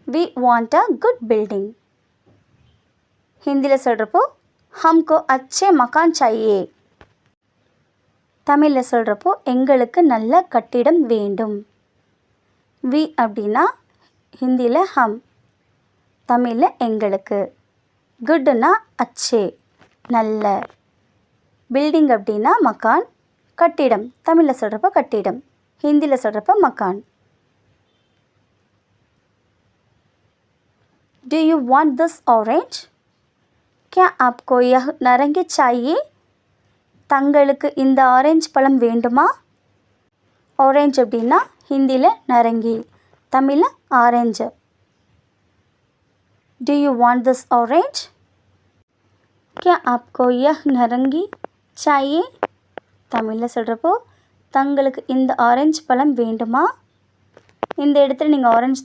We want a good building. हिंदीல சொல்கிறப்போ हमको अच्छे मकान चाहिए. தமிழில் சொல்கிறப்போ எங்களுக்கு நல்ல கட்டிடம் வேண்டும். வி அப்படின்னா ஹிந்தியில் ஹம், தமிழில் எங்களுக்கு. குட்னா அச்சே, நல்ல. பில்டிங் அப்படின்னா மக்கான், கட்டிடம். தமிழில் சொல்கிறப்போ கட்டிடம், ஹிந்தியில் சொல்கிறப்போ மக்கான். Do you want this orange? क्या आपको यह नारंगी चाहिए? தங்களுக்கு இந்த ஆரஞ்சு பழம் வேண்டுமா? ஆரஞ்சு அப்படின்னா ஹிந்தியில் நாரங்கி, தமிழில் orange. Do you want this orange? क्या आपको यह नारंगी चाहिए? தமிழில் சொல்கிறப்போ தங்களுக்கு இந்த ஆரஞ்சு பழம் வேண்டுமா? இந்த இடத்துல நீங்கள் ஆரஞ்சு